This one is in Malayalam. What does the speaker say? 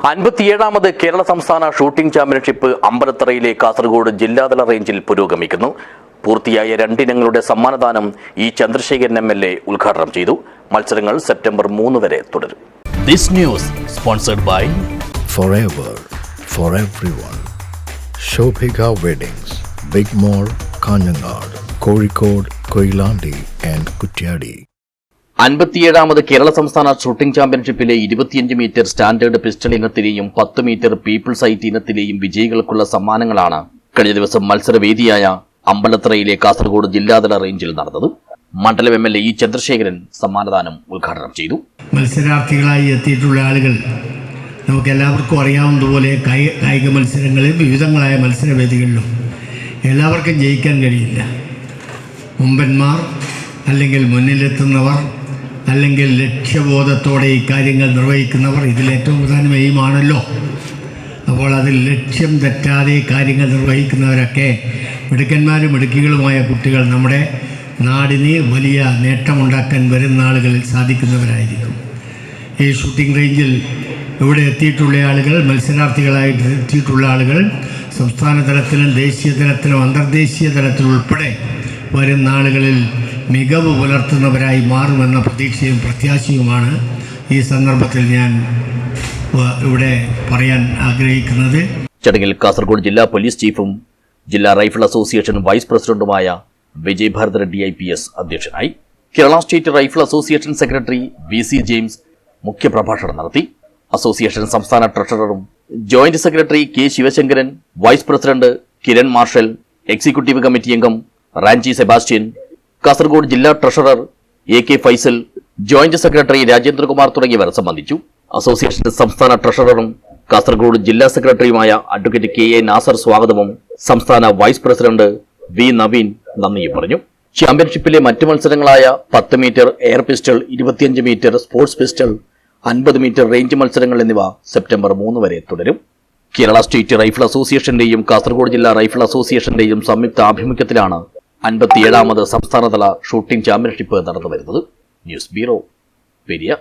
57ാമത് കേരള സംസ്ഥാന ഷൂട്ടിംഗ് ചാമ്പ്യൻഷിപ്പ് അമ്പലത്തറയിലെ കാസർഗോഡ് ജില്ലാതല റേഞ്ചിൽ പുരോഗമിക്കുന്നു. പൂർത്തിയായ 2 ഇനങ്ങളുടെ സമ്മാനദാനം ഇ ചന്ദ്രശേഖരൻ MLA ഉദ്ഘാടനം ചെയ്തു. മത്സരങ്ങൾ സെപ്റ്റംബർ 3 വരെ തുടരും. This news sponsored by Forever for everyone. Shobhika Weddings, Big Mall, Kanjangad, Kozhikode, Koilandi and Kuttiyadi. 57ാമത് കേരള സംസ്ഥാന ഷൂട്ടിംഗ് ചാമ്പ്യൻഷിപ്പിലെ 25 മീറ്റർ സ്റ്റാൻഡേർഡ് പിസ്റ്റൾ ഇനത്തിലെയും 10 മീറ്റർ പീപ്പിൾസ് ഹൈറ്റ് ഇനത്തിലെയും വിജയികൾക്കുള്ള സമ്മാനങ്ങളാണ് കഴിഞ്ഞ ദിവസം മത്സരവേദിയായ അമ്പലത്തറയിലെ കാസർഗോഡ് ജില്ലാതല റേഞ്ചിൽ നടന്നത്. മണ്ഡലം MLA ഇ ചന്ദ്രശേഖരൻ സമ്മാനദാനം ഉദ്ഘാടനം ചെയ്തു. മത്സരാർത്ഥികളായി എത്തിയിട്ടുള്ള ആളുകൾ നമുക്കെല്ലാവർക്കും അറിയാവുന്നതുപോലെ കായിക മത്സരങ്ങളിൽ വിവിധങ്ങളായ മത്സരവേദികളിലും എല്ലാവർക്കും ജയിക്കാൻ കഴിയില്ല. മുമ്പന്മാർ അല്ലെങ്കിൽ മുന്നിലെത്തുന്നവർ അല്ലെങ്കിൽ ലക്ഷ്യബോധത്തോടെ ഈ കാര്യങ്ങൾ നിർവഹിക്കുന്നവർ ഇതിലേറ്റവും പ്രധാനം എയിമാണല്ലോ. അപ്പോൾ അതിൽ ലക്ഷ്യം തെറ്റാതെ കാര്യങ്ങൾ നിർവഹിക്കുന്നവരൊക്കെ മിടുക്കന്മാരും മിടുക്കികളുമായ കുട്ടികൾ നമ്മുടെ നാടിന് വലിയ നേട്ടമുണ്ടാക്കാൻ വരുന്ന ആളുകളിൽ സാധിക്കുന്നവരായിരിക്കും. ഈ ഷൂട്ടിംഗ് റേഞ്ചിൽ ഇവിടെ എത്തിയിട്ടുള്ള ആളുകൾ, മത്സരാർത്ഥികളായിട്ട് എത്തിയിട്ടുള്ള ആളുകൾ സംസ്ഥാന തലത്തിലും ദേശീയ തലത്തിലും അന്തർദേശീയ തലത്തിലും ഉൾപ്പെടെ വരുന്ന ആളുകളിൽ മികവ് പുലർത്തുന്നവരായി മാറുമെന്ന പ്രതീക്ഷയും പ്രത്യാശയുമാണ് ഈ സന്ദർഭത്തിൽ ഞാൻ ഇവിടെ പറയാൻ ആഗ്രഹിക്കുന്നത്. ചടങ്ങിൽ കാസർഗോഡ് ജില്ലാ പോലീസ് ചീഫും ജില്ലാ റൈഫിൾ അസോസിയേഷൻ വൈസ് പ്രസിഡന്റുമായ വിജയ് ഭാരത് റെഡ്ഡി IPS അധ്യക്ഷനായി. Kerala state rifle association secretary VC James മുഖ്യപ്രഭാഷണം നടത്തി. അസോസിയേഷൻ സംസ്ഥാന ട്രഷററും joint secretary K Sivasankaran, vice president Kiran Marshal, executive committee അംഗം റാഞ്ചി സെബാസ്റ്റ്യൻ, കാസർഗോഡ് ജില്ലാ treasurer AK Faisal, joint secretary Rajendrakumar തുടങ്ങിയവർ സംബന്ധിച്ചു. അസോസിയേഷൻ സംസ്ഥാന ട്രഷററും കാസർഗോഡ് ജില്ലാ സെക്രട്ടറിയുമായ അഡ്വക്കേറ്റ് KA നാസർ സ്വാഗതവും സംസ്ഥാന വൈസ് പ്രസിഡന്റ് V നവീൻ നന്ദിയും പറഞ്ഞു. ചാമ്പ്യൻഷിപ്പിലെ മറ്റു മത്സരങ്ങളായ 10 metre air pistol, 25 metre sports pistol, 50 metre range മത്സരങ്ങൾ എന്നിവ സെപ്റ്റംബർ 3 വരെ തുടരും. കേരള സ്റ്റേറ്റ് റൈഫിൾ അസോസിയേഷന്റെയും കാസർഗോഡ് ജില്ലാ റൈഫിൾ അസോസിയേഷന്റെയും സംയുക്ത ആഭിമുഖ്യത്തിലാണ് 57ാമത് സംസ്ഥാനതല ഷൂട്ടിംഗ് ചാമ്പ്യൻഷിപ്പ് നടന്നുവരുന്നത്. News bureau, Periya.